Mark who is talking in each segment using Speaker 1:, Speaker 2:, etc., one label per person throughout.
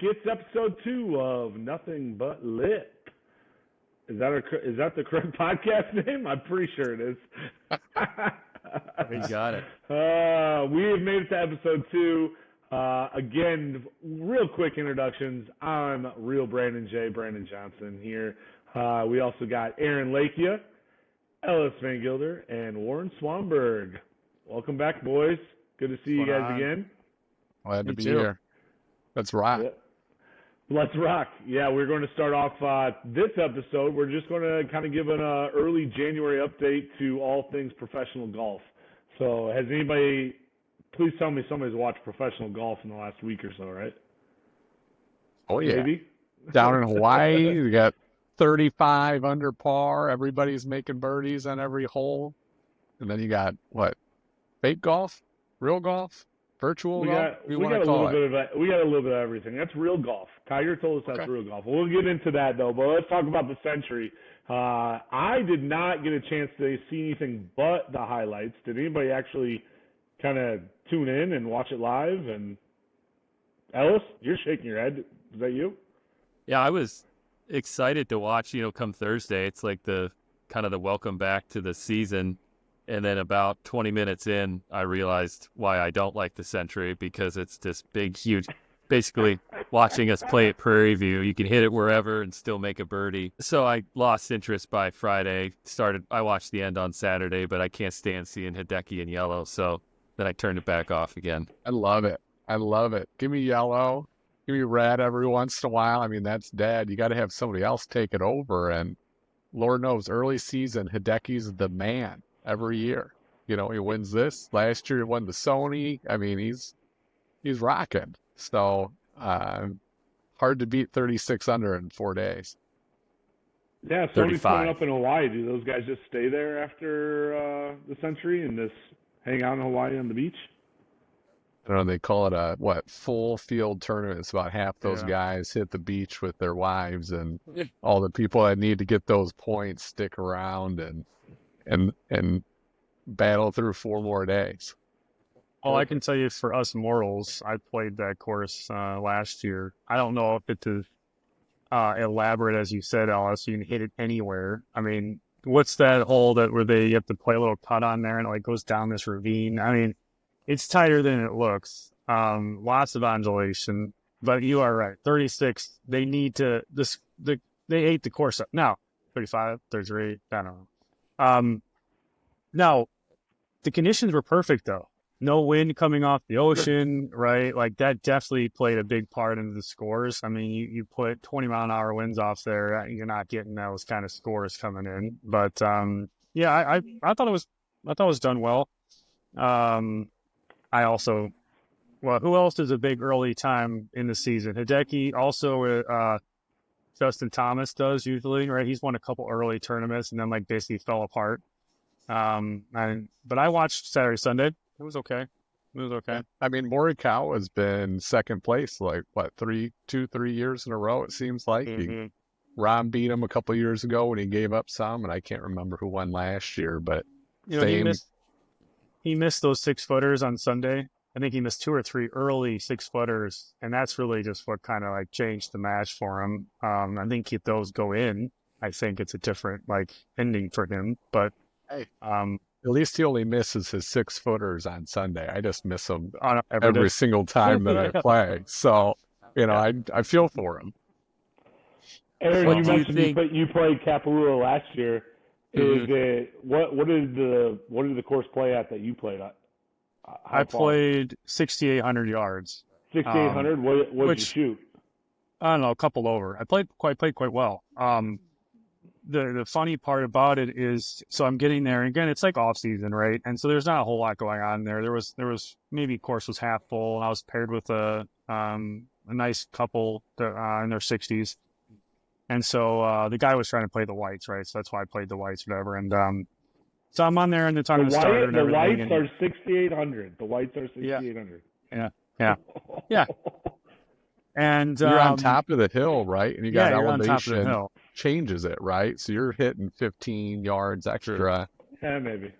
Speaker 1: It's episode 2 of Nothing But Lit. Is that the correct podcast name? I'm pretty sure it is.
Speaker 2: You got it.
Speaker 1: We have made it to episode 2. Again, real quick introductions. I'm real Brandon Johnson here. We also got Aaron Lakia, Ellis Van Gilder, and Warren Swanberg. Welcome back, boys. Good to see you guys again.
Speaker 3: Glad to be here. Let's rock.
Speaker 1: Yeah. Let's rock. Yeah, we're going to start off this episode. We're just going to kind of give an early January update to all things professional golf. So has anybody, please tell me somebody's watched professional golf in the last week or so, right?
Speaker 3: Oh, yeah.
Speaker 1: Maybe?
Speaker 3: Down in Hawaii, we got 35 under par. Everybody's making birdies on every hole. And then you got, what, fake golf? Real golf? Virtual golf?
Speaker 1: We got a little bit of everything. That's real golf. Tiger told us that's real golf. We'll get into that, though. But let's talk about the Century. I did not get a chance to see anything but the highlights. Did anybody actually kind of tune in and watch it live? And Ellis, you're shaking your head. Is that you?
Speaker 2: Yeah, I was excited to watch, come Thursday. It's like the kind of the welcome back to the season. And then about 20 minutes in, I realized why I don't like the Century, because it's this big, huge, basically watching us play at Prairie View. You can hit it wherever and still make a birdie. So I lost interest by Friday. I watched the end on Saturday, but I can't stand seeing Hideki in yellow. So then I turned it back off again.
Speaker 3: I love it. Give me yellow. Give me red every once in a while. I mean, that's dead. You got to have somebody else take it over. And Lord knows, early season, Hideki's the man. Every year, he wins this. Last year, he won the Sony. I mean, he's rocking. So hard to beat 36 under in 4 days.
Speaker 1: Yeah, Sony's coming up in Hawaii. Do those guys just stay there after the Century and just hang out in Hawaii on the beach?
Speaker 3: I don't know. They call it a full field tournament. It's about half those guys hit the beach with their wives, and all the people that need to get those points stick around and battle through 4 more days.
Speaker 4: Well, I can tell you, for us mortals, I played that course last year. I don't know if it's as elaborate as you said, Alice. You can hit it anywhere. I mean, what's that hole where you have to play a little cut on there and it goes down this ravine? I mean, it's tighter than it looks. Lots of undulation, but you are right. 36. They need to. They ate the course up. Now 35, 33. I don't know. Now, the conditions were perfect, though. No wind coming off the ocean, right? Like, that definitely played a big part into the scores. I mean, you put 20-mile-an-hour winds off there, you're not getting those kind of scores coming in. But, yeah, I thought it was done well. Who else is a big early time in the season? Hideki, also Justin Thomas does usually, right? He's won a couple early tournaments and then basically fell apart. But I watched Saturday, Sunday. It was okay.
Speaker 3: I mean, Morikawa has been second place 3 years in a row. It seems like Ron beat him a couple years ago when he gave up some, and I can't remember who won last year. But
Speaker 4: he missed those 6-footers on Sunday. I think he missed 2 or 3 early 6-footers, and that's really just what kind of changed the match for him. I think if those go in, I think it's a different ending for him. But
Speaker 3: hey, at least he only misses his 6-footers on Sunday. I just miss them every single time that I play. So I feel for him.
Speaker 1: Aaron, you mentioned you played Kapalua last year. What did the course play at that you played at?
Speaker 4: I played 6,800 yards.
Speaker 1: 6,800? What did you shoot?
Speaker 4: I don't know, a couple over. I played quite well. The funny part about it is, so I'm getting there, and again, it's off season, right? And so there's not a whole lot going on there. There was maybe course was half full, and I was paired with a nice couple in their 60s. And so the guy was trying to play the whites, right? So that's why I played the whites, whatever. And so I'm on there, and it's on the starter and everything.
Speaker 1: The whites are 6,800. The whites are 6,800.
Speaker 4: Yeah. And
Speaker 3: you're on top of the hill, right? And you got elevation changes it, right? So you're hitting 15 yards extra.
Speaker 1: Yeah, maybe.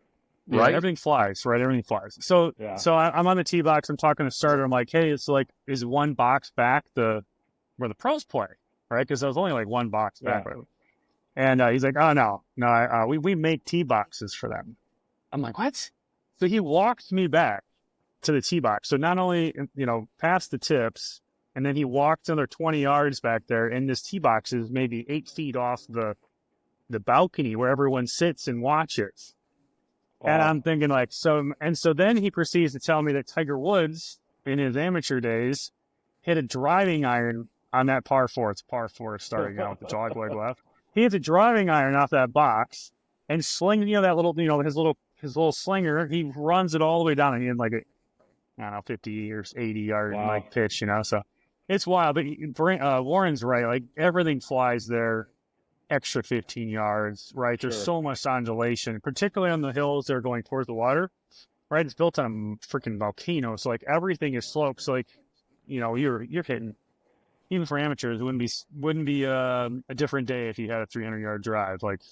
Speaker 4: Yeah, right? Everything flies, right? Everything flies. So I'm on the tee box. I'm talking to the starter. I'm like, hey, it's is one box back the where the pros play, right? Because I was only like one box back. And he's like, oh, no, we make tee boxes for them. I'm like, what? So he walked me back to the tee box. So not only, past the tips, and then he walked another 20 yards back there, and this tee box is maybe 8 feet off the balcony where everyone sits and watches. And I'm thinking like, so then he proceeds to tell me that Tiger Woods in his amateur days hit a driving iron on that par 4. It's par 4 starting out with the dog leg left. He hits a driving iron off that box and sling, that little, his little slinger. He runs it all the way down and he had like a, I don't know, 50 or 80 yard like pitch, so it's wild. But Warren's right. Like everything flies there. Extra 15 yards, right? There's so much undulation, particularly on the hills that are going towards the water, right? It's built on a freaking volcano, so like everything is sloped. So like, you're hitting, even for amateurs, it wouldn't be a different day if you had a 300-yard drive, like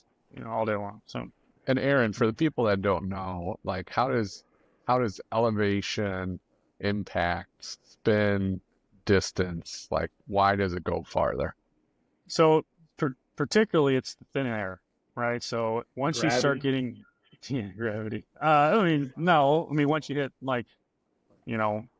Speaker 4: all day long. So,
Speaker 3: and Aaron, for the people that don't know, like how does elevation impact spin, distance? Like why does it go farther?
Speaker 4: So particularly it's the thin air, right? So once you start getting gravity, once you hit like,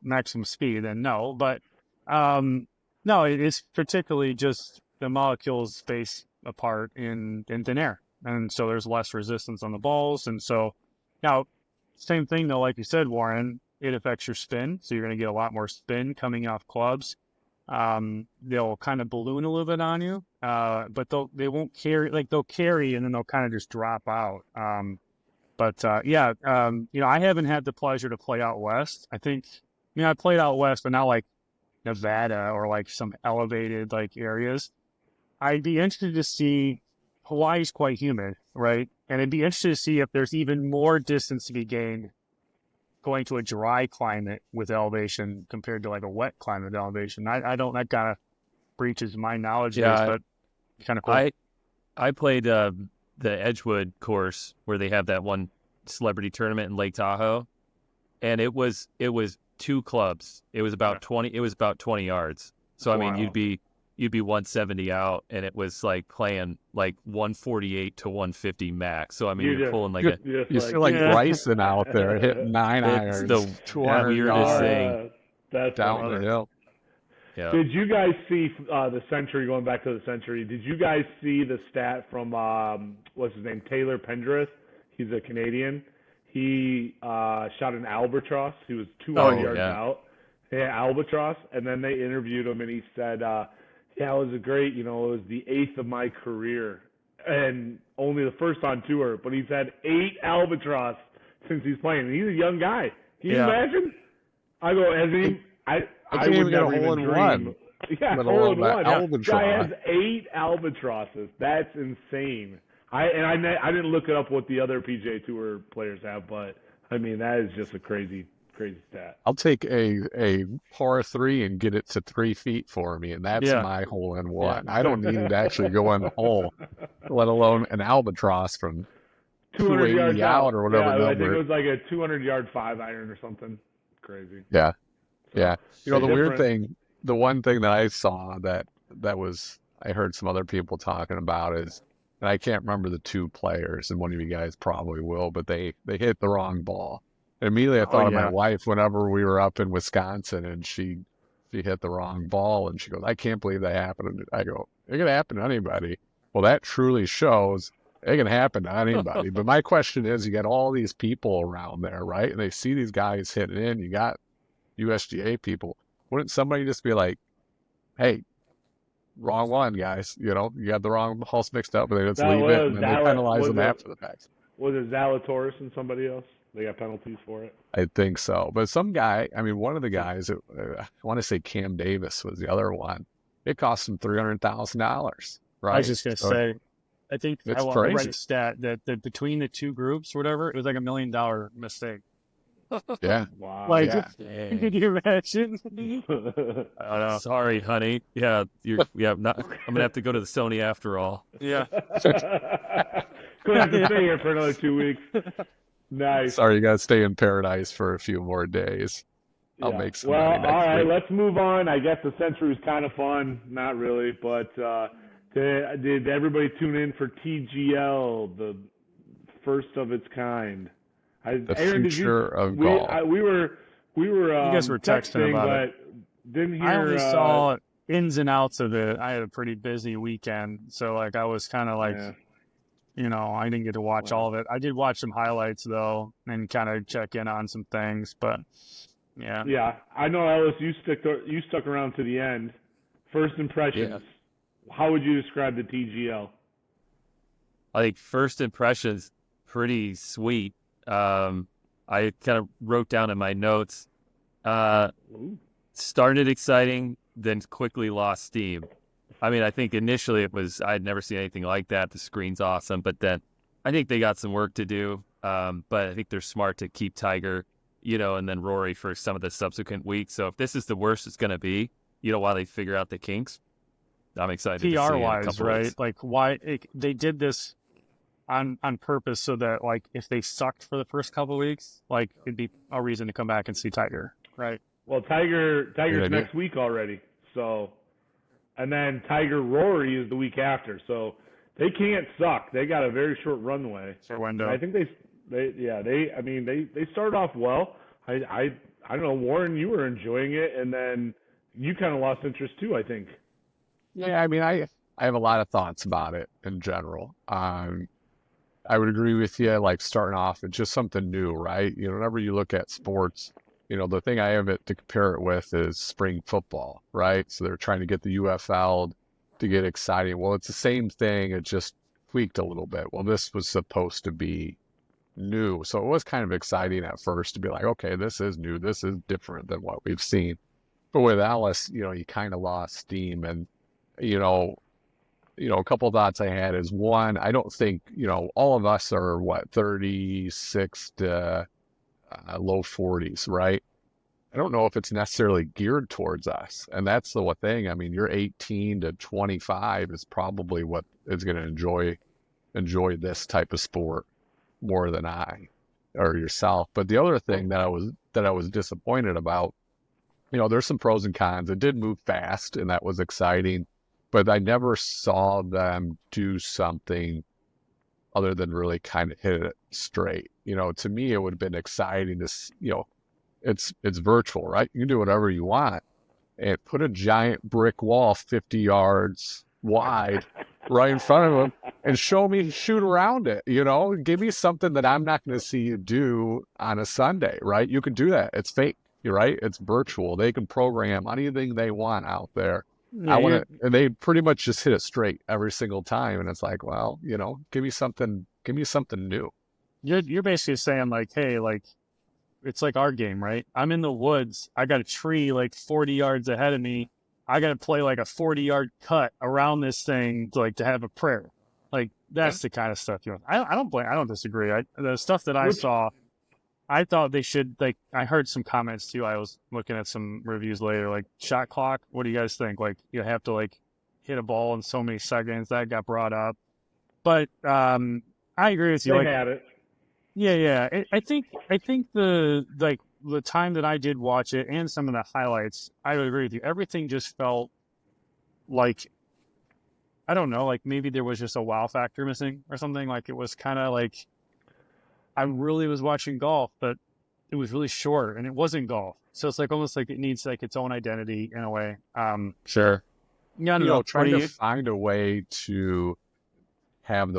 Speaker 4: maximum speed, then no. But no, it's particularly just the molecules space apart in thin air, and so there's less resistance on the balls. And so now, same thing though, like you said, Warren, it affects your spin, so you're going to get a lot more spin coming off clubs. They'll kind of balloon a little bit on you, but they won't carry, like they'll carry and then they'll kind of just drop out. I haven't had the pleasure to play out west. I played out west, but not like Nevada or like some elevated like areas. I'd be interested to see. Hawaii's quite humid, right? And I'd be interested to see if there's even more distance to be gained going to a dry climate with elevation compared to like a wet climate elevation. That kind of breaches my knowledge base, but kind of cool.
Speaker 2: I played the Edgewood course where they have that one celebrity tournament in Lake Tahoe, and it was 2 clubs. It was about 20 yards. So I mean you'd be 170 out, and it was like playing like 148 to 150 max. So I mean you're pulling like
Speaker 3: you feel like Bryson out there hitting 9 irons,
Speaker 2: the
Speaker 3: 200
Speaker 2: weirdest thing.
Speaker 1: That's
Speaker 3: down the hill.
Speaker 2: Yeah.
Speaker 1: Did you guys see the Century, going back to the Century, did you guys see the stat from, what's his name, Taylor Pendrith? He's a Canadian. He shot an albatross. He was 200 yards out. Yeah, albatross. And then they interviewed him, and he said, it was a great, it was the 8th of my career. And only the first on tour. But he's had 8 albatross since he's playing. And he's a young guy. Can you imagine? I go, I
Speaker 3: can't even get a hole in one.
Speaker 1: Yeah, hole in one. Guy has 8 albatrosses. That's insane. I didn't look it up what the other PGA Tour players have, but I mean that is just a crazy stat.
Speaker 3: I'll take a par 3 and get it to 3 feet for me, and that's my hole in one. Yeah. I don't need to actually go in the hole, let alone an albatross from
Speaker 1: 200 yards
Speaker 3: out or whatever.
Speaker 1: Yeah, I think it was like a 200-yard 5-iron or something. Crazy.
Speaker 3: Yeah. Yeah. Weird thing, the one thing that I saw that was, I heard some other people talking about is, and I can't remember the 2 players, and one of you guys probably will, but they hit the wrong ball. And immediately I thought of my wife whenever we were up in Wisconsin and she hit the wrong ball and she goes, I can't believe that happened. I go, it can happen to anybody. Well, that truly shows it can happen to anybody. But my question is, you got all these people around there, right? And they see these guys hitting in. You got USGA people. Wouldn't somebody just be like, hey, wrong one, guys. You got the wrong balls mixed up, and they just leave it, and then they penalize them after the fact.
Speaker 1: Was it Zalatoris and somebody else? They got penalties for it?
Speaker 3: I think so. But some guy, one of the guys, I want to say Cam Davis was the other one. It cost him $300,000, right?
Speaker 4: I was just going to say, I think I read a stat that between the 2 groups or whatever, it was like $1 million mistake.
Speaker 3: Yeah.
Speaker 1: Wow.
Speaker 4: Like, can you imagine?
Speaker 2: I don't know. Sorry, honey. Yeah, I'm gonna have to go to the Sony after all.
Speaker 4: Yeah.
Speaker 1: Gonna have to stay here for another 2 weeks. Nice.
Speaker 3: Sorry, you gotta stay in paradise for a few more days. I'll make some
Speaker 1: well,
Speaker 3: money next
Speaker 1: all right,
Speaker 3: week.
Speaker 1: let's move on. I guess the Century was kind of fun. Not really, but did everybody tune in for TGL, the first of its kind?
Speaker 3: The
Speaker 1: Aaron,
Speaker 3: future of golf.
Speaker 1: We were
Speaker 4: You guys were texting about it.
Speaker 1: but didn't hear.
Speaker 4: I only saw ins and outs of it. I had a pretty busy weekend, so like I was kind of like, I didn't get to watch all of it. I did watch some highlights though, and kind of check in on some things. But yeah,
Speaker 1: yeah, I know, Ellis. You stuck around to the end. First impressions. How would you describe the TGL?
Speaker 2: I think first impressions pretty sweet. I kind of wrote down in my notes. Started exciting, then quickly lost steam. I mean, I think initially I'd never seen anything like that. The screen's awesome, but then I think they got some work to do. But I think they're smart to keep Tiger, and then Rory for some of the subsequent weeks. So if this is the worst it's going to be, while they figure out the kinks, I'm excited to see it in a
Speaker 4: PR-wise,
Speaker 2: couple
Speaker 4: right?
Speaker 2: weeks.
Speaker 4: Like they did this on purpose so that like if they sucked for the first couple of weeks, like it'd be a reason to come back and see Tiger, right?
Speaker 1: Well, Tiger's next week already, so, and then Tiger Rory is the week after, so they can't suck. They got a very short runway.
Speaker 4: Short window.
Speaker 1: And I think they started off well. I don't know, Warren, you were enjoying it, and then you kind of lost interest too, I think.
Speaker 3: Yeah, I mean, I have a lot of thoughts about it in general. I would agree with you, like starting off, it's just something new, right? Whenever you look at sports, the thing I have to compare it with is spring football, right? So they're trying to get the UFL to get exciting. Well, it's the same thing. It just tweaked a little bit. Well, this was supposed to be new. So it was kind of exciting at first to be like, okay, this is new. This is different than what we've seen. But with Alice, you kind of lost steam. And, a couple of thoughts I had is, one, I don't think, all of us are 36 to low 40s, right? I don't know if it's necessarily geared towards us. And that's the one thing. I mean, you're 18 to 25 is probably what is going to enjoy this type of sport more than I or yourself. But the other thing that I was disappointed about, there's some pros and cons. It did move fast, and that was exciting. But I never saw them do something other than really kind of hit it straight. To me, it would have been exciting to, it's virtual, right? You can do whatever you want and put a giant brick wall 50 yards wide right in front of them and show me shoot around it. Give me something that I'm not going to see you do on a Sunday, right? You can do that. It's fake, right? It's virtual. They can program anything they want out there.
Speaker 4: Yeah,
Speaker 3: and they pretty much just hit it straight every single time. And it's like, well, give me something new.
Speaker 4: You're basically saying like, hey, like it's like our game, right? I'm in the woods. I got a tree like 40 yards ahead of me. I got to play like a 40-yard cut around this thing to have a prayer. Like that's the kind of stuff I don't disagree. The stuff that I saw, I thought they should, like, I heard some comments too. I was looking at some reviews later, like shot clock. What do you guys think? Like you have to like hit a ball in so many seconds. That got brought up. But I agree with you.
Speaker 1: They
Speaker 4: like,
Speaker 1: had it.
Speaker 4: Yeah. I think the time that I did watch it and some of the highlights, I would agree with you. Everything just felt like, I don't know, like maybe there was just a wow factor missing or something. Like it was kind of like, I really was watching golf, but it was really short and it wasn't golf. So it's like almost like it needs like its own identity in a way.
Speaker 2: Sure.
Speaker 4: Yeah,
Speaker 3: trying to find a way to have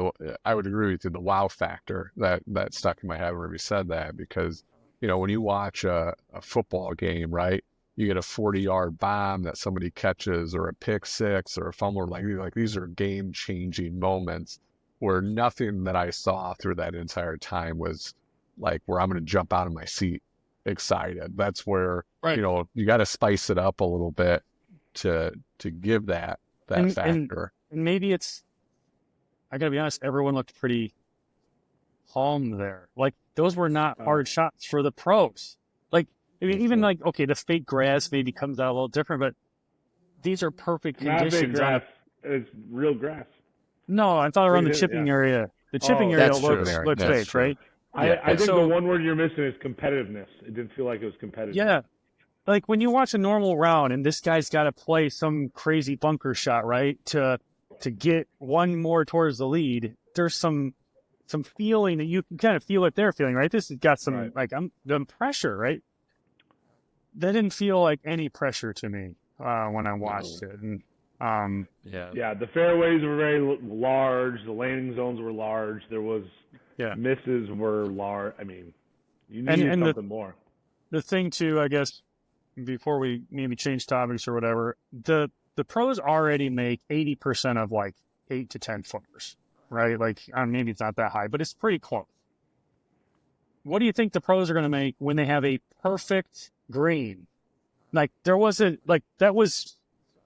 Speaker 3: I would agree with you, the wow factor that stuck in my head whenever you said that, because, when you watch a football game, right, you get a 40-yard bomb that somebody catches or a pick six or a fumble, like these are game changing moments where nothing that I saw through that entire time was like where I'm going to jump out of my seat excited. That's where,
Speaker 4: right.
Speaker 3: You got to spice it up a little bit to give that factor.
Speaker 4: And maybe I got to be honest, everyone looked pretty calm there. Like those were not hard shots for the pros. Like, I mean, even like, okay, the fake grass maybe comes out a little different, but these are perfect conditions.
Speaker 1: Not fake grass. It's real grass.
Speaker 4: No, I thought around the chipping area. The chipping area looks fake, right?
Speaker 1: I think the one word you're missing is competitiveness. It didn't feel like it was competitive.
Speaker 4: Yeah. like when you watch a normal round and this guy's got to play some crazy bunker shot, right, to get one more towards the lead, there's some feeling that you can kind of feel what they're feeling, right? This has got some like the pressure, right? That didn't feel like any pressure to me when I watched it. And
Speaker 1: yeah, the fairways were very large, the landing zones were large, there was misses were large. I mean, you needed something more.
Speaker 4: The thing too, I guess, before we maybe change topics or whatever, the pros already make 80% of like 8 to 10 footers, right? Like maybe it's not that high, but it's pretty close. What do you think the pros are going to make when they have a perfect green? Like there wasn't like that was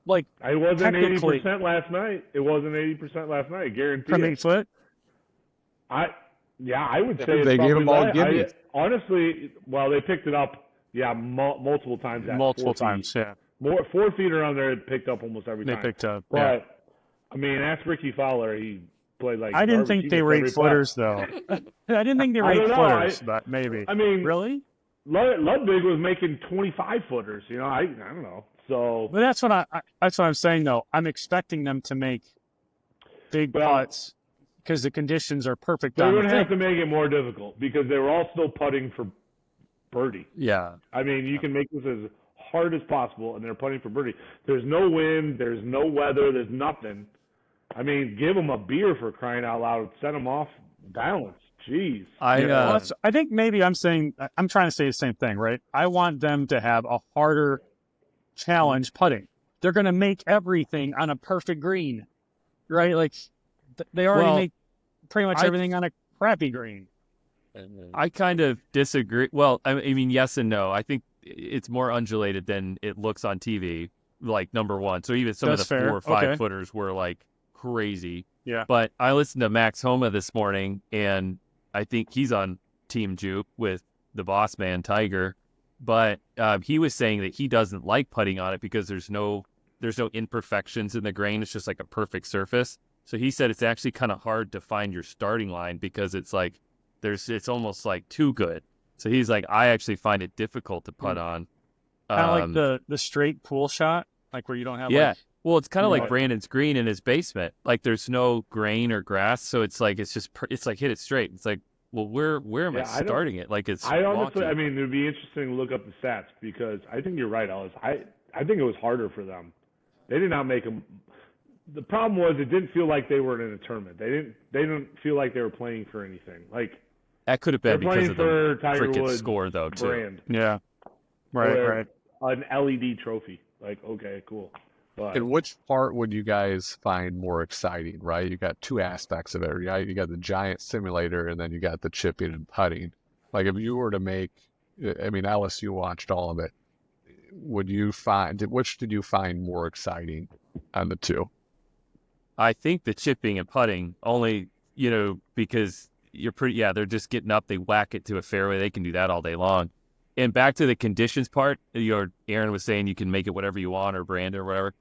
Speaker 4: like
Speaker 1: it wasn't 80% last night. It wasn't 80% last night. Guaranteed.
Speaker 4: From 8 foot.
Speaker 1: I would say
Speaker 3: they gave them all.
Speaker 1: Honestly, well, they picked it up. Yeah, multiple times.
Speaker 4: Multiple times. Yeah.
Speaker 1: More 4 feet around there. It picked up almost every time.
Speaker 4: They picked up.
Speaker 1: But I mean, ask Ricky Fowler. He played like.
Speaker 4: I didn't think they were 8 footers though. I didn't think they were 8 footers, but maybe.
Speaker 1: I mean,
Speaker 4: really?
Speaker 1: Ludwig was making 25 footers. You know, I don't know. So.
Speaker 4: But that's what I'm saying though. I'm expecting them to make big putts because the conditions are perfect.
Speaker 1: They're going to have to make it more difficult because they were all still putting for birdie.
Speaker 2: Yeah.
Speaker 1: I mean, you can make this as hard as possible, and they're putting for birdie. There's no wind. There's no weather. There's nothing. I mean, give them a beer for crying out loud. Send them off balance. Jeez.
Speaker 4: I think maybe I'm trying to say the same thing, right? I want them to have a harder challenge putting. They're going to make everything on a perfect green, right? Like they already make pretty much everything on a crappy green.
Speaker 2: I kind of disagree. Well, I mean, yes and no. I think it's more undulated than it looks on TV, like number one. So even some of the 4 or 5 footers were like crazy.
Speaker 4: Yeah.
Speaker 2: But I listened to Max Homa this morning, and I think he's on Team Juke with the boss man, Tiger. But he was saying that he doesn't like putting on it because there's no imperfections in the grain. It's just like a perfect surface. So he said it's actually kind of hard to find your starting line because it's like it's almost like too good. So he's like, I actually find it difficult to putt on.
Speaker 4: Kind of like the straight pool shot, like where you don't have
Speaker 2: well, it's kind of like Brandon's green in his basement. Like there's no grain or grass, so it's like it's like hit it straight. It's like, well, where am I starting it? Like it's.
Speaker 1: I honestly, I mean, it would be interesting to look up the stats because I think you're right, Ellis. I think it was harder for them. They did not make them. The problem was it didn't feel like they were in a tournament. They didn't feel like they were playing for anything. Like
Speaker 2: that could have been because of the freaking score, though, too.
Speaker 1: Brand.
Speaker 4: Yeah. Right.
Speaker 1: An LED trophy. Like, okay, cool. But
Speaker 3: and which part would you guys find more exciting, right? You got 2 aspects of it, right? You got the giant simulator and then you got the chipping and putting. Like if you were to make, I mean, Ellis, you watched all of it. Which did you find more exciting on the 2?
Speaker 2: I think the chipping and putting only, because they're just getting up, they whack it to a fairway. They can do that all day long. And back to the conditions part, Aaron was saying you can make it whatever you want or brand or whatever.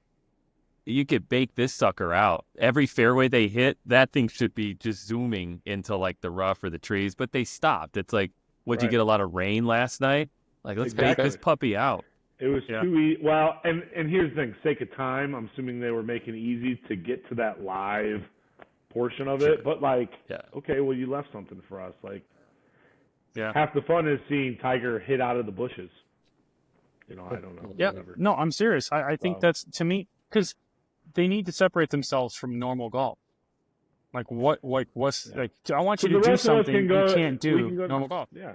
Speaker 2: You could bake this sucker out. Every fairway they hit, that thing should be just zooming into like the rough or the trees, but they stopped. It's like, would you get a lot of rain last night? Like, let's bake this puppy out.
Speaker 1: It was too easy. Well, and here's the thing, sake of time, I'm assuming they were making it easy to get to that live portion of it. But okay, well, you left something for us. Like, half the fun is seeing Tiger hit out of the bushes. I don't know.
Speaker 4: Yeah. No, I'm serious. I think that's, to me, because they need to separate themselves from normal golf. Like what's like? I want you to do something you can't do normal golf.
Speaker 1: Yeah.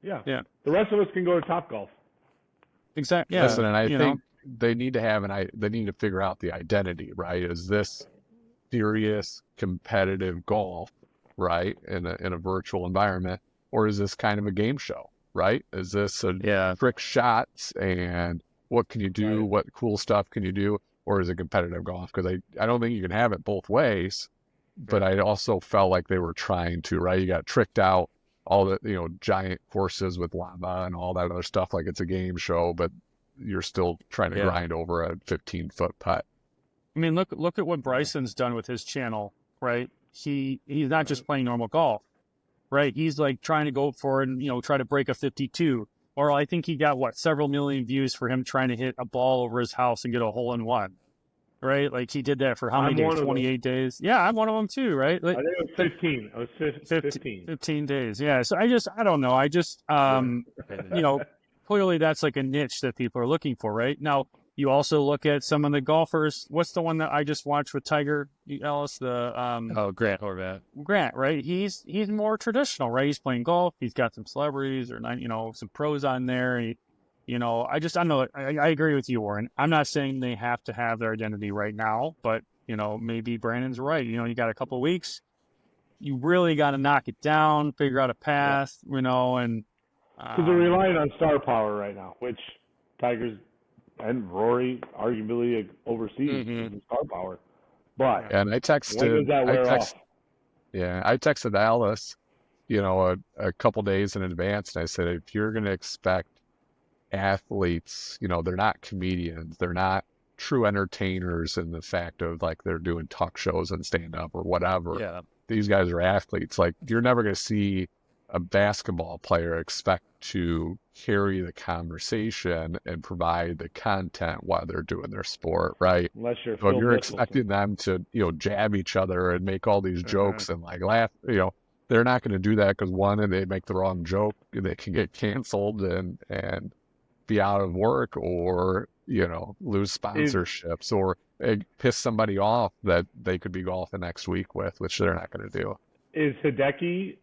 Speaker 1: The rest of us can go to Top Golf.
Speaker 4: Exactly. Yeah.
Speaker 3: Listen, and I think they need to they need to figure out the identity, right? Is this serious competitive golf, right, in a virtual environment, or is this kind of a game show, right? Is this a trick shots and what can you do? Right. What cool stuff can you do? Or is it competitive golf? Because I don't think you can have it both ways. But I also felt like they were trying to, right? You got tricked out, all the giant courses with lava and all that other stuff, like it's a game show, but you're still trying to grind over a 15-foot putt.
Speaker 4: I mean, look at what Bryson's done with his channel, right? He's not just playing normal golf, right? He's like trying to go for it and try to break a 52. Or I think he got several million views for him trying to hit a ball over his house and get a hole in one. Right? Like he did that for how many days? 28 days. Yeah, I'm one of them too, right? Like,
Speaker 1: I think it was 15. I was 15.
Speaker 4: 15 days. Yeah. So I don't know. Clearly that's like a niche that people are looking for, right? Now, you also look at some of the golfers. What's the one that I just watched with Tiger Ellis?
Speaker 2: Grant Horvat.
Speaker 4: Grant, right? He's more traditional, right? He's playing golf. He's got some celebrities or some pros on there. I don't know. I agree with you, Warren. I'm not saying they have to have their identity right now, but maybe Brandon's right. You got a couple of weeks. You really got to knock it down, figure out a path, and
Speaker 1: because they're relying on star power right now, which Tigers and Rory arguably oversees the star power. But
Speaker 3: and I texted Alice, a couple days in advance, and I said, if you're going to expect athletes, they're not comedians, they're not true entertainers in the fact of like they're doing talk shows and stand up or whatever.
Speaker 2: Yeah.
Speaker 3: These guys are athletes. Like you're never going to see a basketball player expect to carry the conversation and provide the content while they're doing their sport, right?
Speaker 1: Unless you're
Speaker 3: so if you're expecting them to, jab each other and make all these jokes and like laugh, they're not going to do that because one, and they make the wrong joke, they can get canceled and be out of work or, lose sponsorships or piss somebody off that they could be golfing next week with, which they're not going to do.
Speaker 1: Is Hideki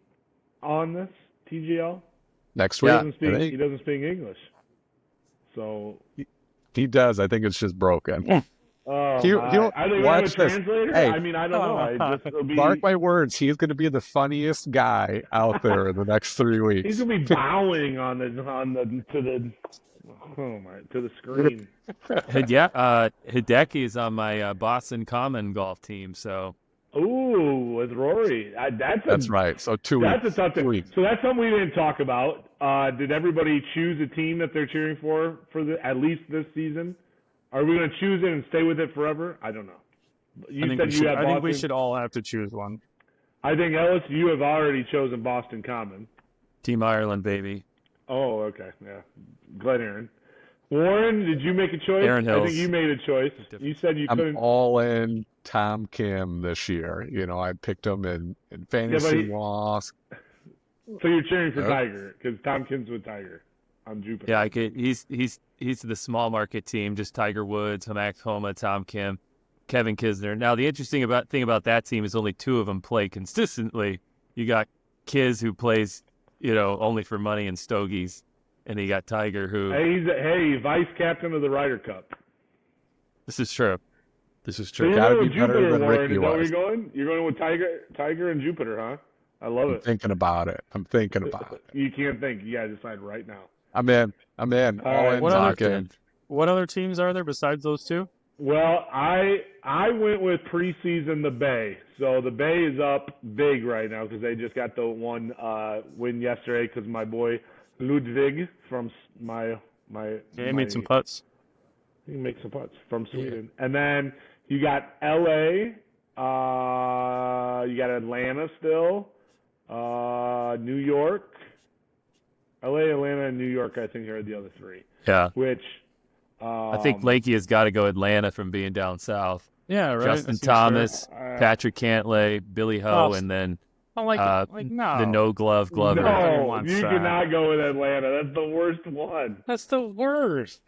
Speaker 1: on this TGL?
Speaker 3: Next week?
Speaker 1: He doesn't speak English. So
Speaker 3: he does. I think it's just broken.
Speaker 1: Are they going to have a translator?
Speaker 3: Hey,
Speaker 1: I mean, I don't know.
Speaker 3: Mark my words. He's going to be the funniest guy out there in the next 3 weeks.
Speaker 1: He's going to be bowing to the screen.
Speaker 2: Hideki is on my Boston Common golf team. So.
Speaker 1: Ooh, with Rory. That's
Speaker 3: right. So 2 weeks.
Speaker 1: That's a tough thing. So that's something we didn't talk about. Did everybody choose a team that they're cheering for at least this season? Are we going to choose it and stay with it forever? I don't know.
Speaker 4: I think we should all have to choose one.
Speaker 1: I think, Ellis, you have already chosen Boston Common.
Speaker 2: Team Ireland, baby.
Speaker 1: Oh, okay. Yeah. Glen Aaron. Warren, did you make a choice?
Speaker 2: Aaron Hills.
Speaker 1: I think you made a choice. You said you couldn't.
Speaker 3: I'm all in Tom Kim this year. I picked him in fantasy loss.
Speaker 1: So you're cheering for Tiger because Tom Kim's with Tiger on Jupiter.
Speaker 2: Yeah, he's the small market team, just Tiger Woods, Max Homa, Tom Kim, Kevin Kisner. Now the interesting thing about that team is only two of them play consistently. You got Kiz who plays, only for money and stogies. And you got Tiger, who
Speaker 1: he's vice captain of the Ryder Cup.
Speaker 2: This is true.
Speaker 1: So
Speaker 3: got to be
Speaker 1: Jupiter,
Speaker 3: better than
Speaker 1: Warren.
Speaker 3: Ricky
Speaker 1: Is that where
Speaker 3: was.
Speaker 1: you're going? You're going with Tiger and Jupiter, huh? I love it.
Speaker 3: I'm thinking about it.
Speaker 1: You can't think. You got to decide right now.
Speaker 3: I'm in. All in.
Speaker 4: What other teams are there besides those two?
Speaker 1: Well, I went with preseason the Bay. So the Bay is up big right now because they just got the one win yesterday because my boy Ludwig from
Speaker 4: he made some putts.
Speaker 1: He can make some putts from Sweden. Yeah. And then you got LA, you got Atlanta still, New York. LA, Atlanta, and New York, I think, are the other three.
Speaker 2: Yeah.
Speaker 1: Which
Speaker 2: I think Lakey has got to go Atlanta from being down south.
Speaker 4: Yeah, right.
Speaker 2: Justin Thomas, Patrick Cantlay, Billy Ho, and then the no glove Glover.
Speaker 1: No, you cannot go with Atlanta. That's the worst one.
Speaker 4: That's the worst.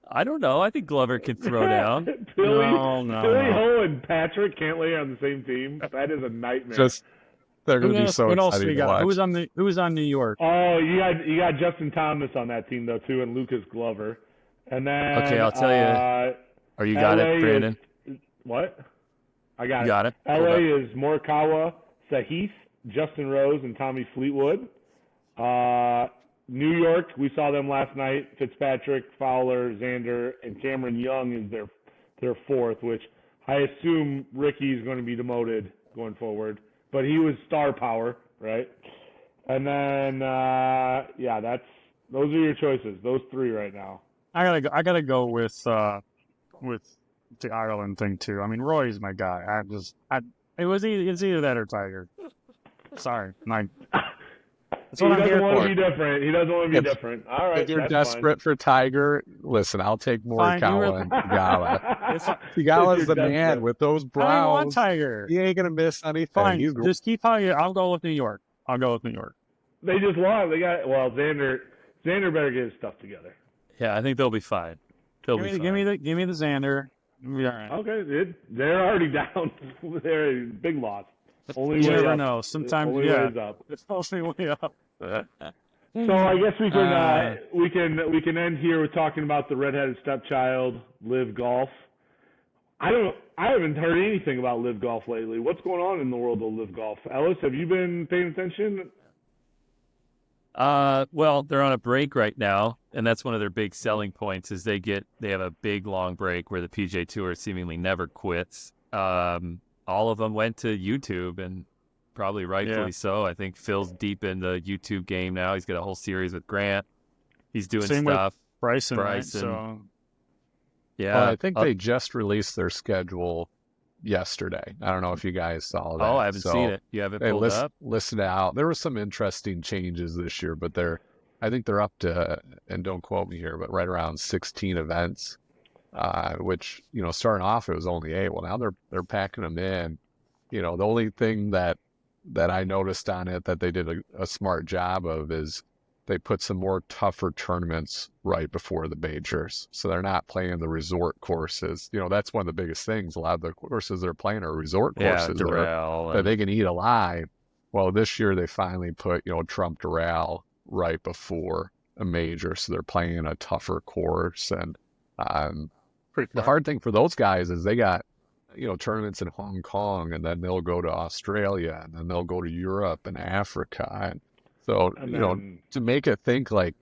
Speaker 2: I don't know. I think Glover can throw down.
Speaker 1: Billy Ho and Patrick Cantlay are on the same team. That is a nightmare.
Speaker 3: They're going to be so excited to watch.
Speaker 4: Who was on New York?
Speaker 1: Oh, you got Justin Thomas on that team though too, and Lucas Glover. And then
Speaker 2: I'll tell you. Or you got it, Brandon?
Speaker 1: What? I got
Speaker 2: it.
Speaker 1: You got it. LA is Morikawa, Sahith, Justin Rose, and Tommy Fleetwood. New York, we saw them last night. Fitzpatrick, Fowler, Xander, and Cameron Young is their fourth, which I assume Ricky's going to be demoted going forward. But he was star power, right? And then those are your choices. Those three right now.
Speaker 4: I gotta go with the Ireland thing too. I mean, Roy's my guy. It's either that or Tiger. Sorry, That's what I'm here
Speaker 1: doesn't want
Speaker 4: for.
Speaker 1: to be different. He doesn't want to be different. All right,
Speaker 3: If you're
Speaker 1: that's
Speaker 3: desperate for Tiger, listen, I'll take
Speaker 4: Fine, you
Speaker 3: Morikawa and Theegala.
Speaker 4: It's fine.
Speaker 3: Theegala's
Speaker 1: If
Speaker 3: the
Speaker 1: you're
Speaker 3: man
Speaker 1: desperate.
Speaker 3: with those
Speaker 4: I don't even want
Speaker 3: brows.
Speaker 4: Tiger.
Speaker 3: He ain't gonna miss anything.
Speaker 4: Fine,
Speaker 3: He's
Speaker 4: just keep telling you. I'll go with New York.
Speaker 1: They just won. They got Xander. Xander better get his stuff together.
Speaker 2: Yeah, I think they'll be fine. They'll be fine.
Speaker 4: Give me the Xander. We'll be all right.
Speaker 1: Okay, they're already down. They're a big loss. Only
Speaker 4: You
Speaker 1: way
Speaker 4: never
Speaker 1: up.
Speaker 4: know. Sometimes,
Speaker 1: Only
Speaker 4: yeah.
Speaker 1: way is up.
Speaker 4: It's only way up.
Speaker 1: So I guess we can end here with talking about the redheaded stepchild, Liv Golf. I haven't heard anything about Liv Golf lately. What's going on in the world of Liv Golf? Ellis, have you been paying attention?
Speaker 2: Well, they're on a break right now, and that's one of their big selling points is they have a big long break where the PGA Tour seemingly never quits. All of them went to YouTube, and probably rightfully so. I think Phil's deep in the YouTube game now. He's got a whole series with Grant. He's doing
Speaker 4: Same
Speaker 2: stuff.
Speaker 4: with Bryson. Right?
Speaker 2: Bryson.
Speaker 4: So
Speaker 2: Yeah,
Speaker 3: Well, I think they just released their schedule yesterday. I don't know if you guys saw that.
Speaker 2: Oh, I haven't seen it. You haven't
Speaker 3: They
Speaker 2: pulled up?
Speaker 3: listed out. There were some interesting changes this year, but I think they're up to, and don't quote me here, but right around 16 events. Which, starting off it was only 8. Well, now they're packing them in. The only thing that I noticed on it that they did a smart job of is they put some more tougher tournaments right before the majors. So they're not playing the resort courses. That's one of the biggest things. A lot of the courses they're playing are resort courses that they can eat alive. Well, this year they finally put, Trump Doral right before a major. So they're playing a tougher course. And the hard thing for those guys is they got, tournaments in Hong Kong, and then they'll go to Australia, and then they'll go to Europe and Africa. And so, to make it think like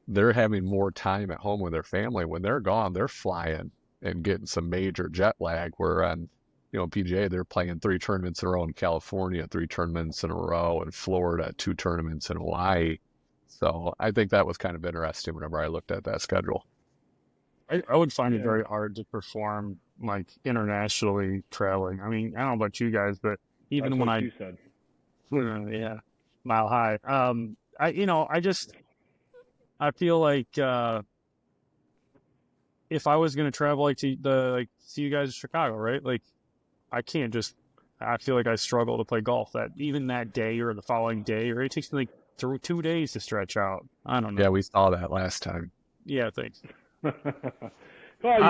Speaker 3: they're having more time at home with their family, when they're gone, they're flying and getting some major jet lag, where on, PGA, they're playing 3 tournaments in a row in California, 3 tournaments in a row in Florida, 2 tournaments in Hawaii. So I think that was kind of interesting whenever I looked at that schedule.
Speaker 4: I would find it very hard to perform like internationally traveling. I mean, I don't know about you guys, but even
Speaker 1: That's
Speaker 4: when
Speaker 1: what you said.
Speaker 4: yeah, Mile High. I feel like if I was going to travel see you guys in Chicago, right? Like I feel like I struggle to play golf that day or the following day, or it takes me like 2 days to stretch out. I don't know.
Speaker 3: Yeah, we saw that last time.
Speaker 4: Yeah, thanks.
Speaker 1: Well,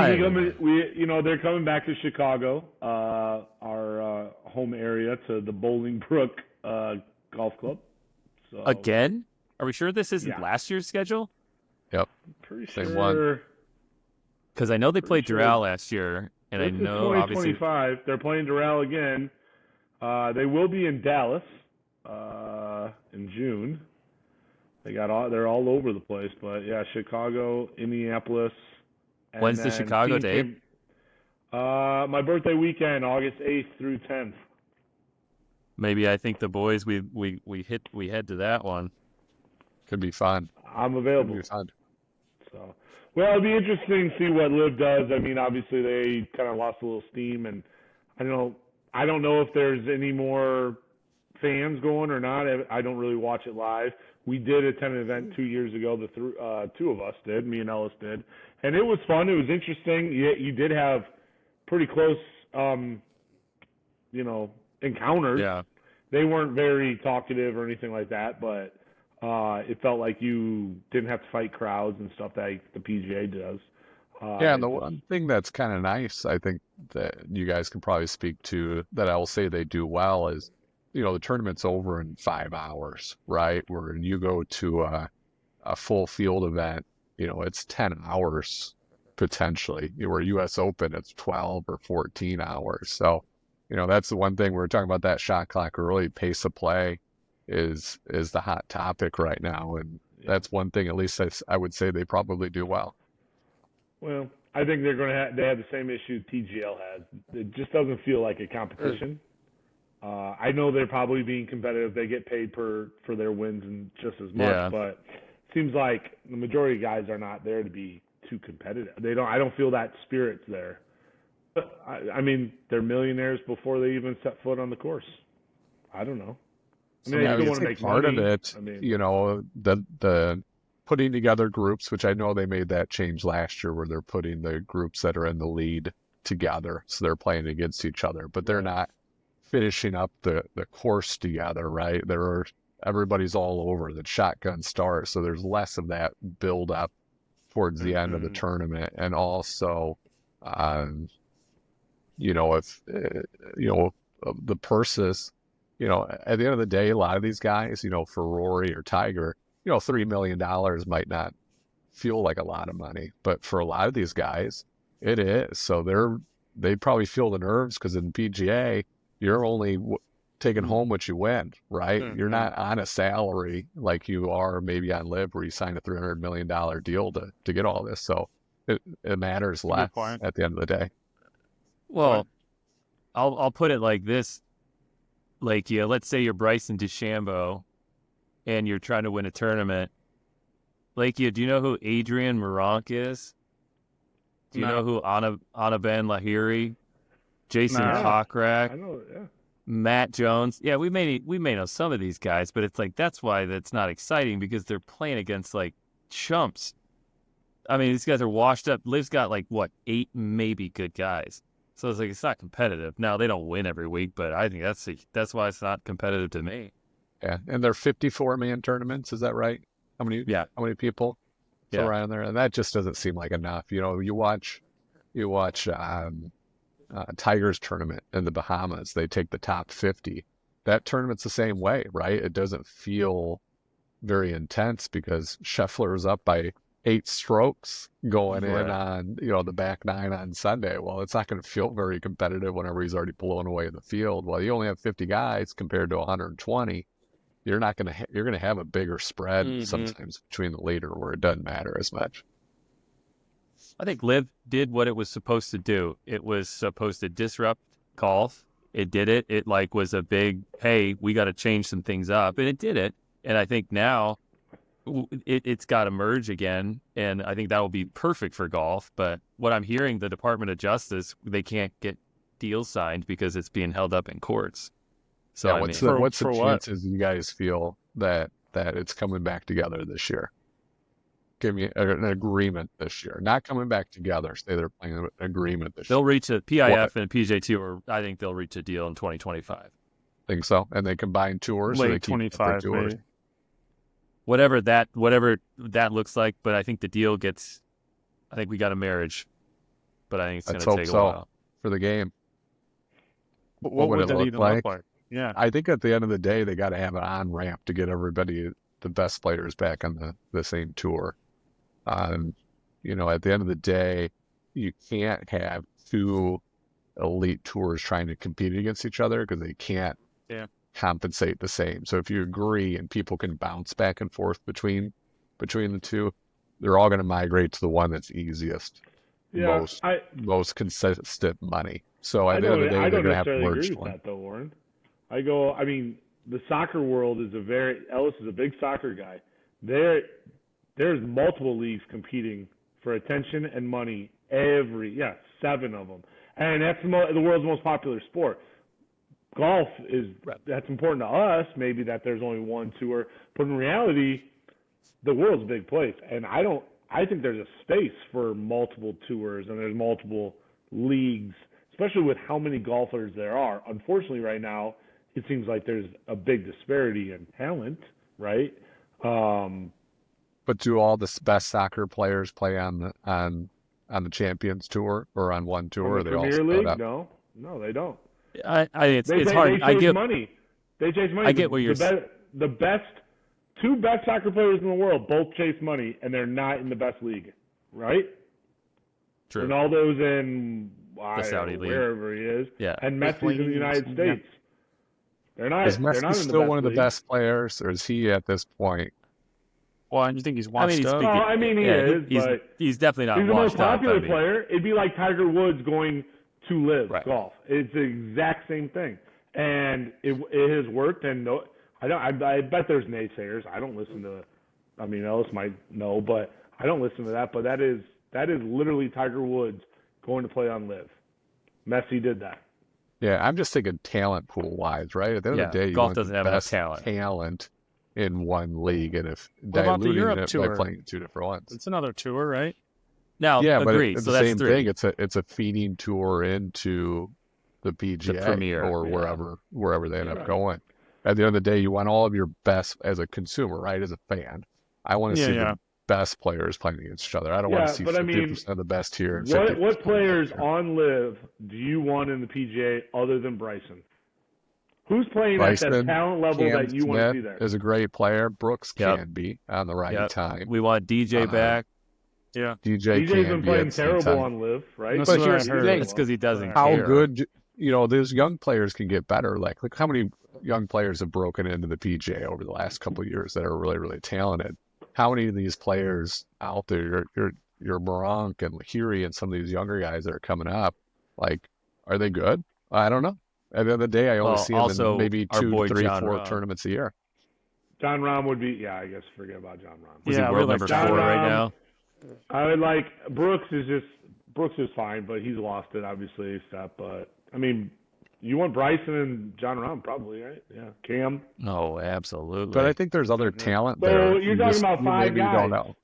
Speaker 1: they're coming back to Chicago, our home area, to the Bolingbrook Golf Club. So,
Speaker 2: Again? Are we sure this isn't
Speaker 1: Yeah.
Speaker 2: last year's schedule?
Speaker 3: Yep.
Speaker 1: pretty
Speaker 3: They
Speaker 1: sure.
Speaker 3: won.
Speaker 2: Because I know they played
Speaker 1: Pretty
Speaker 2: Doral last year, and I
Speaker 1: This is
Speaker 2: know obviously
Speaker 1: 2025. They're playing Doral again. They will be in Dallas in June. They're all over the place, but yeah, Chicago, Indianapolis. And
Speaker 2: When's the
Speaker 1: then
Speaker 2: Chicago
Speaker 1: team
Speaker 2: date?
Speaker 1: came- my birthday weekend, August 8th through 10th.
Speaker 2: maybe I think the boys we head to that one.
Speaker 3: Could be fun.
Speaker 1: I'm
Speaker 3: Could
Speaker 1: available.
Speaker 3: be fun.
Speaker 1: So, well, it'll be interesting to see what Liv does. I mean, obviously they kind of lost a little steam, and I don't know if there's any more fans going or not. I don't really watch it live. We did attend an event 2 years ago. The 2 of us did. Me and Ellis did, and it was fun. It was interesting. You did have pretty close, encounters.
Speaker 2: Yeah.
Speaker 1: They weren't very talkative or anything like that, but it felt like you didn't have to fight crowds and stuff that the PGA does.
Speaker 3: Yeah, and the one thing that's kind of nice, I think, that you guys can probably speak to, that I will say they do well is, the tournament's over in 5 hours, right? Where you go to a full field event, it's 10 hours potentially. Where U.S. Open, it's 12 or 14 hours. So, that's the one thing we were talking about, that shot clock early, pace of play is the hot topic right now. And that's one thing, at least I would say, they probably do well.
Speaker 1: Well, I think they have the same issue TGL has. It just doesn't feel like a competition. I know they're probably being competitive. They get paid for their wins and just as much, but it seems like the majority of guys are not there to be too competitive. I don't feel that spirit's there. But, I mean, they're millionaires before they even set foot on the course. I don't know. I mean, they still
Speaker 3: I
Speaker 1: want to
Speaker 3: think
Speaker 1: make
Speaker 3: part
Speaker 1: money.
Speaker 3: of it,
Speaker 1: I mean,
Speaker 3: the putting together groups, which I know they made that change last year where they're putting the groups that are in the lead together. So they're playing against each other, but they're not finishing up the course together, right? Everybody's all over the shotgun start. So there's less of that build up towards the end of the tournament. And also, if, the purses, at the end of the day, a lot of these guys, for Rory or Tiger, $3 million might not feel like a lot of money, but for a lot of these guys, it is. So they probably feel the nerves because in PGA, you're only taking home what you win, right? You're not on a salary like you are maybe on Liv where you signed a $300 million deal to get all this. So it matters less at the end of the day.
Speaker 2: Well, I'll put it like this. Like, let's say you're Bryson DeChambeau and you're trying to win a tournament. Like, do you know who Adrian Moronk is? Do you know who Anaben Lahiri, Jason Kokrak,
Speaker 1: I know,
Speaker 2: Matt Jones? Yeah, we may know some of these guys, but it's like that's why that's not exciting because they're playing against like chumps. I mean, these guys are washed up. Liv's got like 8 maybe good guys. So it's like it's not competitive. Now they don't win every week, but I think that's why it's not competitive to me.
Speaker 3: Yeah, and they're 54-man tournaments. Is that right? How many? Yeah. How many people? Around there, and that just doesn't seem like enough. You watch Tiger's tournament in the Bahamas. They take the top 50. That tournament's the same way, right? It doesn't feel very intense because Scheffler's up by 8 strokes going in on the back 9 on Sunday. Well, it's not going to feel very competitive whenever he's already blown away the field. Well, you only have 50 guys compared to 120. You're going to have a bigger spread sometimes between the leader where it doesn't matter as much.
Speaker 2: I think Liv did what it was supposed to do. It was supposed to disrupt golf. It did it. It was a big, hey, we got to change some things up, and it did it. And I think now it's got to merge again, and I think that will be perfect for golf. But what I'm hearing, the Department of Justice, they can't get deals signed because it's being held up in courts. So
Speaker 3: what's the chances you guys feel that it's coming back together this year? Give me an agreement this year. Not coming back together. Say they're playing an agreement this year.
Speaker 2: They'll reach a PIF and PGA Tour. I think they'll reach a deal in 2025.
Speaker 3: Think so? And they combine tours.
Speaker 4: Late 25,
Speaker 3: tours.
Speaker 4: maybe.
Speaker 2: Whatever that looks like. But I think the deal gets. I think we got a marriage, but I think it's going to take a while
Speaker 3: for the game.
Speaker 4: But what would that even look like?
Speaker 3: Yeah, I think at the end of the day, they got to have an on-ramp to get everybody, the best players, back on the same tour. At the end of the day, you can't have 2 elite tours trying to compete against each other because they can't compensate the same. So if you agree and people can bounce back and forth between the two, they're all going to migrate to the one that's easiest, most consistent money. So at the end of the day, they're going to have to merge one.
Speaker 1: That though, Warren. The soccer world is Ellis is a big soccer guy. There's multiple leagues competing for attention and money 7 of them. And that's the world's most popular sport. Golf that's important to us, maybe that there's only 1 tour, but in reality, the world's a big place. And I think there's a space for multiple tours and there's multiple leagues, especially with how many golfers there are. Unfortunately, right now, it seems like there's a big disparity in talent, right?
Speaker 3: But do all the best soccer players play on the Champions Tour or on one tour?
Speaker 1: On the Premier League? No, they don't.
Speaker 2: It's hard.
Speaker 1: They chase money. They chase money.
Speaker 2: I get what you're saying.
Speaker 1: The 2 best soccer players in the world both chase money, and they're not in the best league, right?
Speaker 2: True.
Speaker 1: Ronaldo's in
Speaker 2: the Saudi league,
Speaker 1: wherever he is, and Messi's in the United States.
Speaker 3: Yeah.
Speaker 1: They're not.
Speaker 3: Is Messi still one of the best players, or is he at this point?
Speaker 4: Well, I think he's washed up.
Speaker 1: He is, but
Speaker 2: he's definitely not.
Speaker 1: He's the most popular player. It'd be like Tiger Woods going to Liv Golf. It's the exact same thing, and it has worked. And I bet there's naysayers. I don't listen to. Ellis might know, but I don't listen to that. But that is literally Tiger Woods going to play on Liv. Messi did that.
Speaker 3: Yeah, I'm just thinking talent pool wise, right? At the end of the day, you
Speaker 2: golf
Speaker 3: want
Speaker 2: doesn't
Speaker 3: the
Speaker 2: have enough
Speaker 3: best
Speaker 2: talent.
Speaker 3: in one league, and if
Speaker 4: What about the
Speaker 3: diluting
Speaker 4: Europe
Speaker 3: it by
Speaker 4: Tour?
Speaker 3: playing two different ones.
Speaker 4: It's another tour, right?
Speaker 2: Now,
Speaker 3: Yeah, but
Speaker 2: agreed.
Speaker 3: it's
Speaker 2: So
Speaker 3: the
Speaker 2: that's
Speaker 3: same
Speaker 2: 3.
Speaker 3: thing. It's a feeding tour into the PGA
Speaker 2: Premier,
Speaker 3: or
Speaker 2: yeah.
Speaker 3: wherever they end up
Speaker 1: Right.
Speaker 3: going. At the end of the day, you want all of your best as a consumer, right? As a fan, I want to see the best players playing against each other. I don't want to see
Speaker 1: but I
Speaker 3: 50%
Speaker 1: mean,
Speaker 3: of the best here and 50%
Speaker 1: what
Speaker 3: of
Speaker 1: players
Speaker 3: the best here.
Speaker 1: on Liv do you want in the PGA other than Bryson? Who's playing at that
Speaker 3: Bryson,
Speaker 1: talent level
Speaker 3: Cam
Speaker 1: that you want to
Speaker 3: Smith
Speaker 1: see there?
Speaker 3: is a great player. Brooks
Speaker 2: Yep.
Speaker 3: can be on the right time.
Speaker 2: We want DJ back.
Speaker 4: Yeah.
Speaker 3: DJ
Speaker 1: DJ's
Speaker 3: can
Speaker 1: been
Speaker 3: be
Speaker 1: playing
Speaker 3: at some
Speaker 1: terrible
Speaker 3: time.
Speaker 1: on Liv, right?
Speaker 4: That's
Speaker 3: But
Speaker 4: what I
Speaker 3: here's the
Speaker 4: heard.
Speaker 3: thing.
Speaker 2: It's because he doesn't
Speaker 3: How
Speaker 2: care.
Speaker 3: good, those young players can get better. Like, look how many young players have broken into the PGA over the last couple of years that are really, really talented. How many of these players out there, your Moronk and Lahiri and some of these younger guys that are coming up, like, are they good? I don't know. At the end of the day, I only see them
Speaker 2: also,
Speaker 3: in maybe
Speaker 2: our
Speaker 3: 2,
Speaker 2: boy
Speaker 3: 3,
Speaker 2: John
Speaker 3: 4
Speaker 2: Rahm.
Speaker 3: tournaments a year.
Speaker 1: John Rahm would be, I guess forget about John Rahm.
Speaker 2: Was
Speaker 4: Yeah,
Speaker 2: he
Speaker 4: we
Speaker 2: world
Speaker 4: like
Speaker 2: number
Speaker 1: John
Speaker 2: 4 right
Speaker 1: Rahm.
Speaker 2: now?
Speaker 1: I would like Brooks is fine, but he's lost it obviously a step. But I mean, you want Bryson and John Rahm probably, right? Yeah, Cam.
Speaker 2: Oh, absolutely.
Speaker 3: But I think there's other talent
Speaker 1: So
Speaker 3: there.
Speaker 1: you're talking about five
Speaker 3: maybe you don't
Speaker 1: guys.
Speaker 3: know.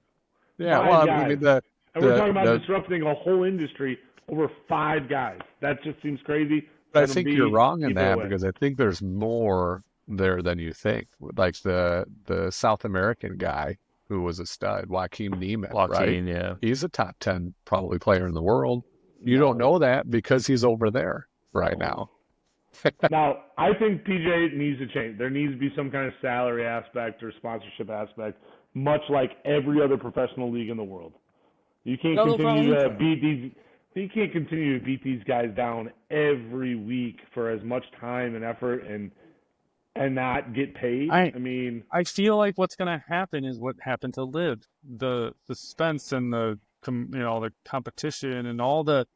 Speaker 3: Yeah,
Speaker 1: Five
Speaker 3: well,
Speaker 1: guys.
Speaker 3: I mean,
Speaker 1: And we're talking about disrupting a whole industry over 5 guys. That just seems crazy.
Speaker 3: But I
Speaker 1: Let 'em
Speaker 3: think
Speaker 1: be,
Speaker 3: you're wrong in
Speaker 1: keep it
Speaker 3: that
Speaker 1: away.
Speaker 3: because I think there's more there than you think. Like the South American guy who was a stud, Joaquin Niemann, right?
Speaker 2: Joaquin, yeah.
Speaker 3: He's a top 10 probably player in the world. You don't know that because he's over there right now.
Speaker 1: Now, I think PGA needs to change. There needs to be some kind of salary aspect or sponsorship aspect, much like every other professional league in the world. You can't continue to beat these. You can't continue to beat these guys down every week for as much time and effort and not get paid. I mean,
Speaker 4: I feel like what's going to happen is what happened to Liv. The suspense and the competition and all the,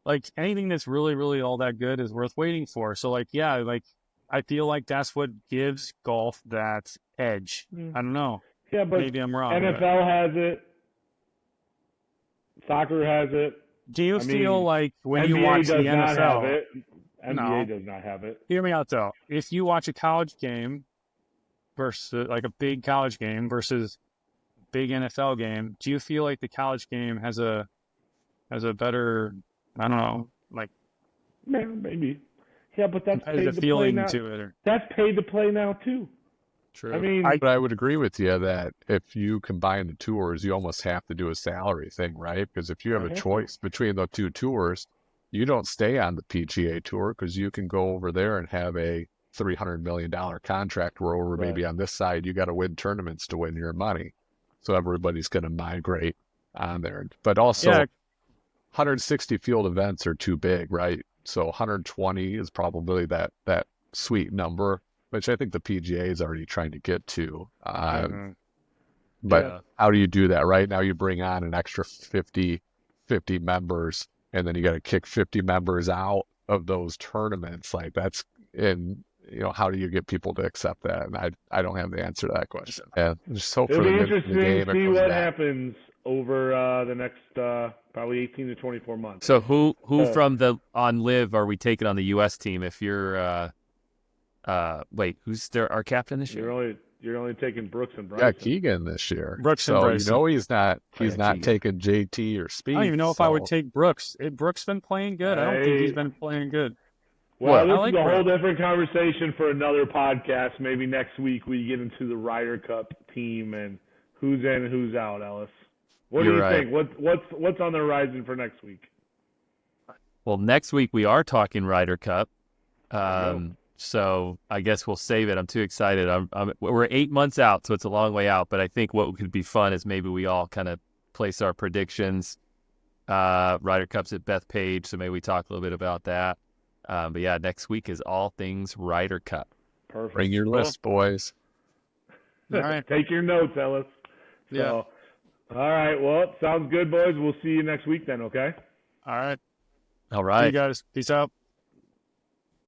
Speaker 4: like, anything that's really, really all that good is worth waiting for. So, like, yeah, like, I feel like that's what gives golf that edge. I don't know.
Speaker 1: yeah, but
Speaker 4: Maybe I'm wrong.
Speaker 1: NFL has it. Soccer has it.
Speaker 4: Do you feel like when
Speaker 1: NBA
Speaker 4: you watch the
Speaker 1: does not have
Speaker 4: NFL,
Speaker 1: it. NBA
Speaker 4: No.
Speaker 1: does not have it.
Speaker 4: hear me out though. If you watch a college game versus like a big college game versus big NFL game, do you feel like the college game has a better, I don't know, like
Speaker 1: Yeah, maybe. Yeah, but that's paid
Speaker 4: competitive
Speaker 1: to play
Speaker 4: feeling
Speaker 1: now.
Speaker 4: to it? Or,
Speaker 1: That's paid to play now too.
Speaker 2: True.
Speaker 1: I mean,
Speaker 3: But I would agree with you that if you combine the tours, you almost have to do a salary thing, right? Because if you have a choice between the two tours, you don't stay on the PGA Tour because you can go over there and have a $300 million contract where over maybe on this side, you got to win tournaments to win your money. So everybody's going to migrate on there. But also, 160 field events are too big, right? So 120 is probably that sweet number, which I think the PGA is already trying to get to. But how do you do that? Right now you bring on an extra 50 members, and then you got to kick 50 members out of those tournaments. Like that's how do you get people to accept that? And I don't have the answer to that question. Yeah, just hope
Speaker 1: it'll
Speaker 3: for
Speaker 1: be
Speaker 3: the
Speaker 1: interesting
Speaker 3: game
Speaker 1: to
Speaker 3: it
Speaker 1: see
Speaker 3: comes
Speaker 1: what
Speaker 3: back.
Speaker 1: happens over the next probably 18 to 24 months.
Speaker 2: So who from on Liv are we taking on the U.S. team? If you're wait, who's our captain this year?
Speaker 1: You're only taking Brooks and Bryson.
Speaker 3: Yeah, Keegan this year.
Speaker 4: Brooks and
Speaker 3: so
Speaker 4: Bryson.
Speaker 3: he's not
Speaker 2: Keegan.
Speaker 3: taking JT or Speed.
Speaker 4: I don't even know if I would take Brooks. Brooks been playing good. I don't think he's been playing good.
Speaker 1: Well,
Speaker 4: What?
Speaker 1: this is a whole different conversation for another podcast. Maybe next week we get into the Ryder Cup team and who's in and who's out, Ellis. What do you think? What's on the horizon for next week?
Speaker 2: Well, next week we are talking Ryder Cup. So I guess we'll save it. I'm too excited. We're 8 months out, so it's a long way out. But I think what could be fun is maybe we all kind of place our predictions. Ryder Cup's at Bethpage, so maybe we talk a little bit about that. But yeah, next week is all things Ryder Cup.
Speaker 1: Perfect.
Speaker 3: Bring your list, boys.
Speaker 4: All right.
Speaker 1: Take your notes, Ellis.
Speaker 4: Yeah.
Speaker 1: All right. Well, sounds good, boys. We'll see you next week then, okay?
Speaker 4: All right.
Speaker 2: All
Speaker 4: See
Speaker 2: right.
Speaker 4: you guys. Peace out.